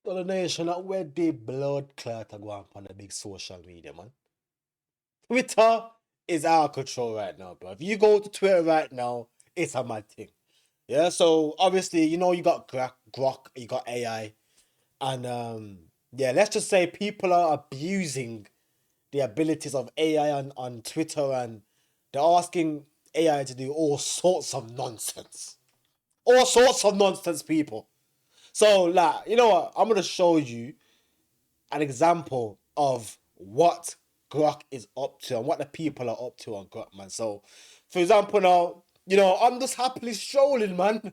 The nation that where the blood clot are going on the big social media, man. Twitter is out of control right now, bro. If you go to Twitter right now, it's a mad thing. Yeah, so obviously, you know, you got Grok, you got AI, and yeah, let's just say people are abusing the abilities of AI on Twitter, and they're asking AI to do all sorts of nonsense. All sorts of nonsense, people. So, like, you know what? I'm gonna show you an example of what Grok is up to and what the people are up to on Grok, man. So, for example, now, you know, I'm just happily strolling, man.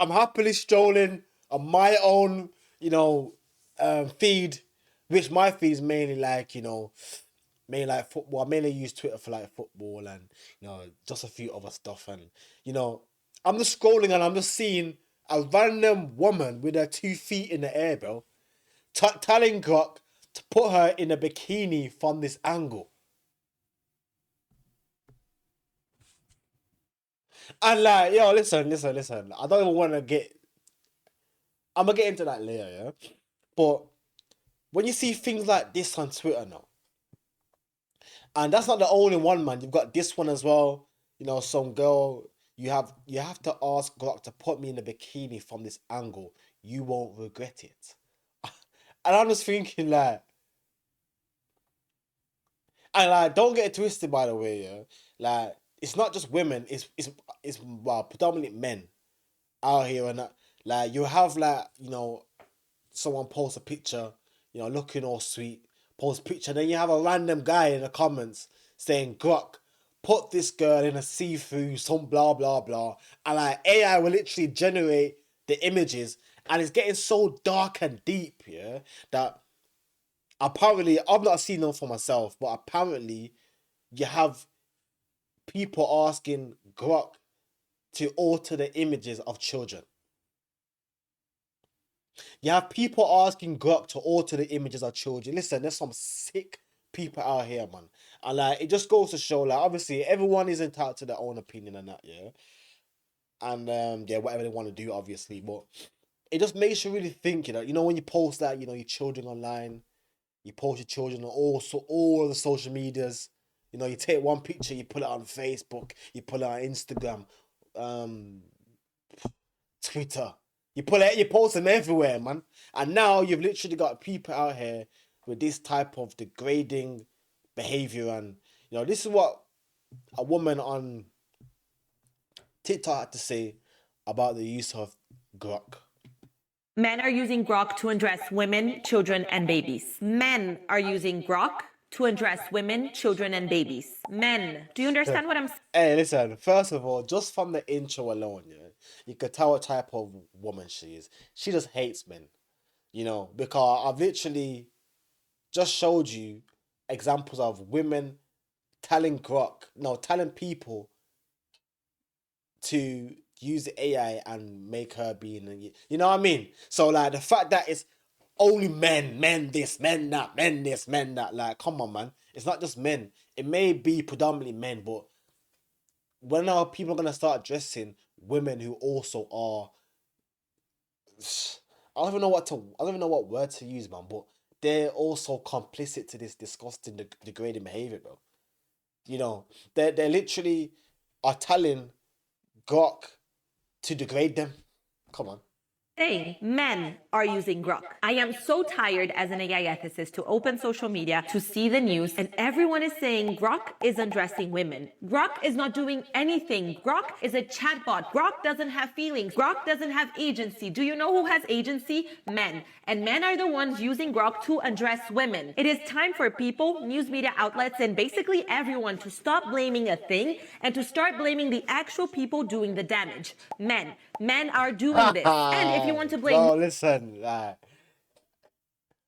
I'm happily strolling on my own, you know, feed, which my feed is mainly like, you know, mainly like football. I mainly use Twitter for like football and, you know, just a few other stuff. And, you know, I'm just scrolling and I'm just seeing a random woman with her 2 feet in the air, bro, telling Grok to put her in a bikini from this angle. And like, yo, listen. I don't even want to get. I'm gonna get into that later, yeah. But when you see things like this on Twitter now, and that's not the only one, man. You've got this one as well. You know, some girl. You have to ask Grok to put me in a bikini from this angle. You won't regret it. And I'm just thinking like, and like, don't get it twisted, by the way, yeah. Like, it's not just women. It's well, predominantly men out here, and that, like, you have like, you know, someone post a picture, you know, looking all sweet, post a picture, then you have a random guy in the comments saying, Grok, put this girl in a see-through, some blah blah blah, and like AI will literally generate the images, and it's getting so dark and deep, yeah, that apparently I've not seen them for myself, but apparently you have people asking Grok to alter the images of children. You have people asking Grok to alter the images of children. Listen, there's some sick people out here, man. And like, it just goes to show, like, obviously everyone is entitled to their own opinion and that, yeah. And yeah, whatever they want to do, obviously. But it just makes you really think, you know, when you post that, you know, your children online, you post your children on all the social medias. You know, you take one picture, you put it on Facebook, you put it on Instagram, um, Twitter. You post them everywhere, man. And now you've literally got people out here with this type of degrading behavior, and you know, this is what a woman on TikTok had to say about the use of Grok. Men are using Grok to undress women, children, and babies. Men are using Grok to undress women, children, and babies. Men. Do you understand what I'm saying? Hey, listen, first of all, just from the intro alone, yeah, you could tell what type of woman she is. She just hates men, you know, because I've literally just showed you examples of women telling people to use the AI and make her be in, you know what I mean? So like the fact that it's only men this, men that, men this, men that, like, come on, man. It's not just men. It may be predominantly men, but when are people gonna start addressing women who also are? I don't even know what word to use, man. But they're also complicit to this disgusting, degrading behavior, bro. You know, they literally are telling Grok to degrade them. Come on. Saying men are using Grok. I am so tired as an AI ethicist to open social media to see the news, and everyone is saying Grok is undressing women. Grok is not doing anything. Grok is a chatbot. Grok doesn't have feelings. Grok doesn't have agency. Do you know who has agency? Men. And men are the ones using Grok to undress women. It is time for people, news media outlets, and basically everyone to stop blaming a thing and to start blaming the actual people doing the damage. Men. Men are doing this. And if you want to blame... Bro, listen, like,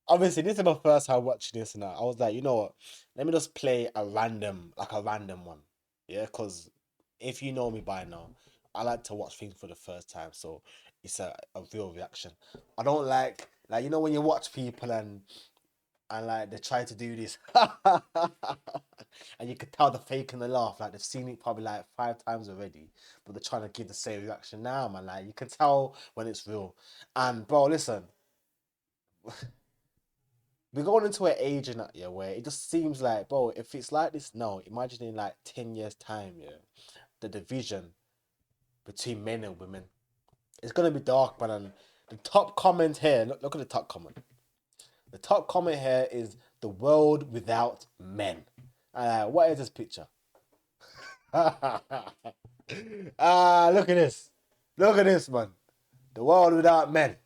obviously this is my first time watching this now. I was like, you know what? Let me just play a random one. Yeah, because if you know me by now, I like to watch things for the first time, so it's a real reaction. I don't like, you know, when you watch people and like they try to do this and you could tell the fake and the laugh, like they've seen it probably like 5 times already, but they're trying to give the same reaction now, man. Like, you can tell when it's real. And bro, listen, we're going into an age in that, yeah, where it just seems like, bro, if it's like this now, imagine in like 10 years' time, yeah, the division between men and women. It's gonna be dark, man. And the top comment here, look at the top comment. The top comment here is the world without men. What is this picture? Look at this. Look at this, man. The world without men.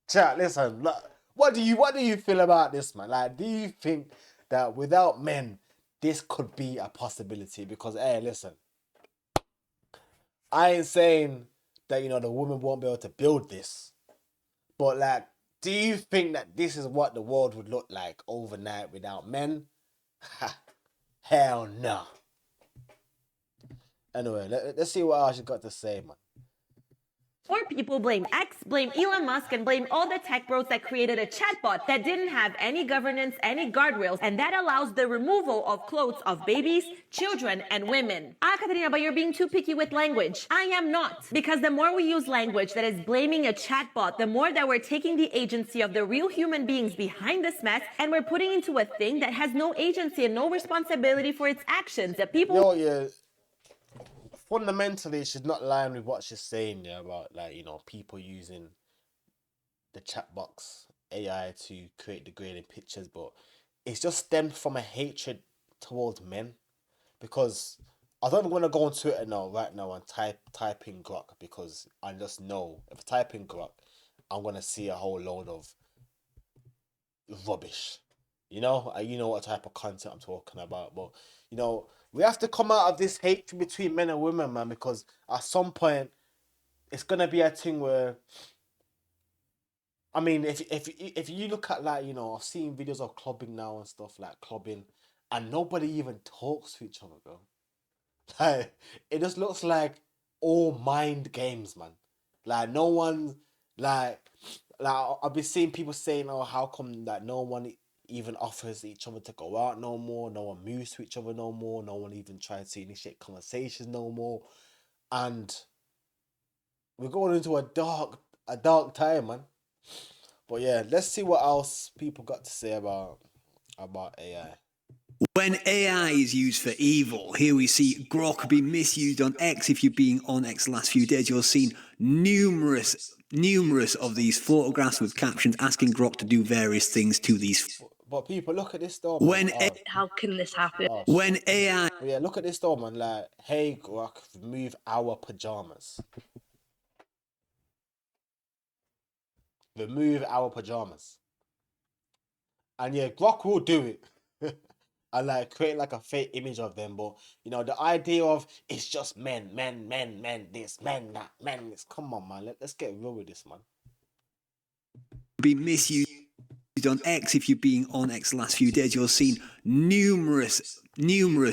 Chat, listen. Look, what do you feel about this, man? Like, do you think that without men, this could be a possibility? Because, hey, listen, I ain't saying that the woman won't be able to build this, but like, do you think that this is what the world would look like overnight without men? Hell no. Anyway, let's see what else you got to say, man. More people blame X, blame Elon Musk, and blame all the tech bros that created a chatbot that didn't have any governance, any guardrails, and that allows the removal of clothes of babies, children, and women. Katerina, but you're being too picky with language. I am not. Because the more we use language that is blaming a chatbot, the more that we're taking the agency of the real human beings behind this mess, and we're putting into a thing that has no agency and no responsibility for its actions. The people... yeah. Fundamentally, she's not lying with what she's saying there about, like, people using the chat box AI to create degrading pictures, but it's just stemmed from a hatred towards men. Because I don't want to go on Twitter right now and type in Grok, because I just know if I type in Grok, I'm gonna see a whole load of rubbish. You know what type of content I'm talking about. But we have to come out of this hatred between men and women, man, because at some point it's gonna be a thing where, I mean, if you look at, like, I've seen videos of clubbing now and stuff, like clubbing, and nobody even talks to each other, bro. Like, it just looks like all mind games, man. Like, no one, like I've been seeing people saying, "Oh, how come that no one even offers each other to go out no more? No one moves to each other no more. No one even tries to initiate conversations no more." And we're going into a dark time, man. But yeah, let's see what else people got to say about AI. When AI is used for evil, here we see Grok being misused on X. If you've been on X the last few days, you'll see numerous of these photographs with captions asking Grok to do various things to these. But people, look at this though, man. How can this happen? When AI... Yeah, look at this though, man. Like, hey Grok, remove our pajamas. Remove our pajamas. And yeah, Grok will do it. And like create like a fake image of them, but the idea of it's just men, this, men, that, men, this. Come on, man. Let's get real with this, man. Be misused on X. If you've been on X the last few days, you'll see numerous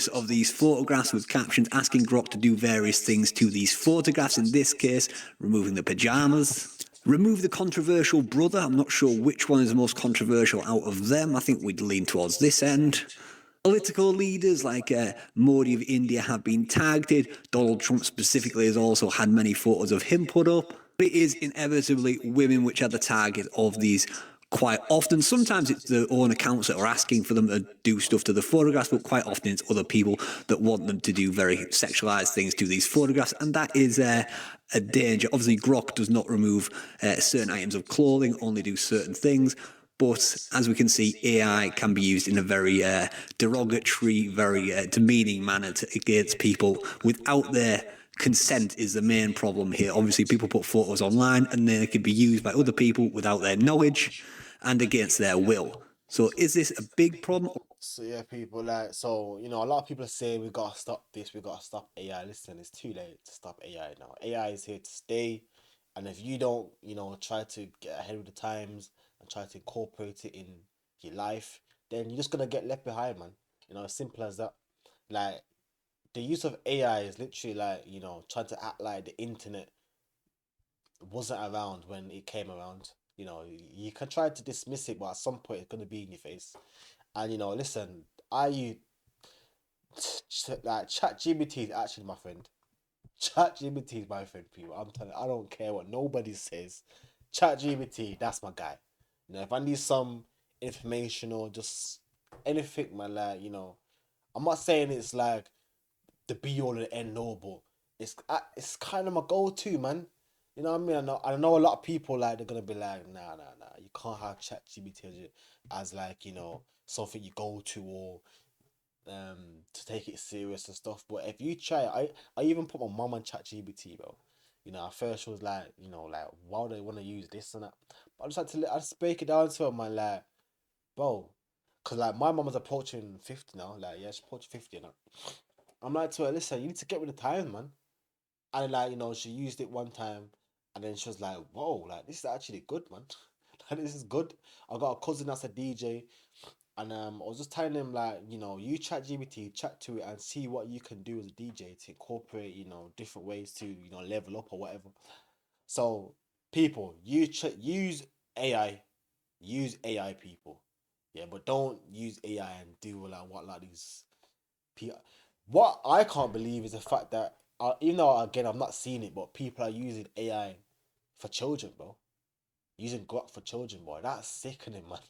of these photographs with captions asking Grok to do various things to these photographs. In this case, removing the pajamas. Remove the controversial brother. I'm not sure which one is the most controversial out of them. I think we'd lean towards this end. Political leaders like Modi of India have been tagged. Donald Trump specifically has also had many photos of him put up. It is inevitably women which are the target of these quite often. Sometimes it's their own accounts that are asking for them to do stuff to the photographs, but quite often it's other people that want them to do very sexualized things to these photographs, and that is a danger. Obviously, Grok does not remove certain items of clothing, only do certain things. But as we can see, AI can be used in a very derogatory, very demeaning manner against people without their consent is the main problem here. Obviously, people put photos online and they can be used by other people without their knowledge and against their will. So is this a big problem? So yeah, people, like, so a lot of people say we gotta stop this, we gotta stop AI. Listen, it's too late to stop AI now. AI is here to stay, and if you don't, try to get ahead of the times and try to incorporate it in your life, then you're just gonna get left behind, man. As simple as that. Like, the use of AI is literally like, trying to act like the internet wasn't around when it came around. You can try to dismiss it, but at some point it's gonna be in your face. And listen, like, ChatGPT is actually my friend. ChatGPT is my friend, people. I'm telling you, I don't care what nobody says. ChatGPT, that's my guy. You know, if I need some information or just anything, man, like, you know, I'm not saying it's like the be all and end all, but it's kind of my go-to, man. You know what I mean? I know a lot of people like they're gonna be like, nah, you can't have ChatGPT as like, you know, something you go to or to take it serious and stuff. But if you try, I even put my mum on ChatGPT, bro. You know, at first she was like, you know, like why do they want to use this and that? But I just break it down to her, man, like, bro, cause like my mum is approaching 50 now, like yeah, she's approaching 50 now. I'm like to her, listen, you need to get with the times, man. And like, you know, she used it one time and then she was like, whoa, like this is actually good, man. Like this is good. I got a cousin that's a DJ and I was just telling him like, you know, you chat GBT, chat to it and see what you can do as a DJ to incorporate, you know, different ways to, you know, level up or whatever. So people, use AI, use AI people. Yeah, but don't use AI and do like these people. What I can't believe is the fact that even though again I've not seen it, but people are using AI for children, bro. Using Grok for children, boy. That's sickening, man.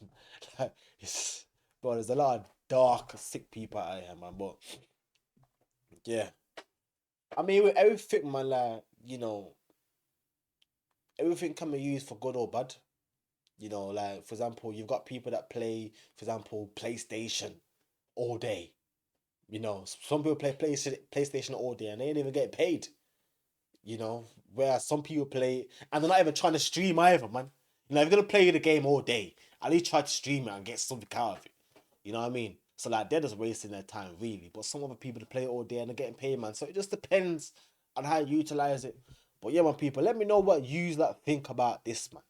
Like, bro, there's a lot of dark, sick people out here, man. But yeah, I mean, with everything, man, like, you know, everything can be used for good or bad. You know, like for example, you've got people that play, for example, PlayStation all day. You know, some people play PlayStation all day and they ain't even get paid. You know, whereas some people play and they're not even trying to stream either, man. You know, if you're gonna play the game all day, at least try to stream it and get something out of it. You know what I mean? So like they're just wasting their time really. But some other people to play it all day and they're getting paid, man. So it just depends on how you utilize it. But yeah, man, people, let me know what you like think about this, man.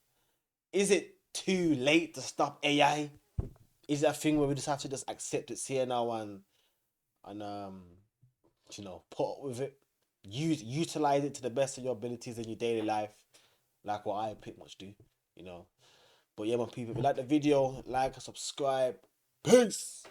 Is it too late to stop AI? Is that a thing where we just have to just accept it's here now and you know, put up with it? Utilize it to the best of your abilities in your daily life, like what I pretty much do, you know. But yeah, my people, if you like the video, like and subscribe. Peace.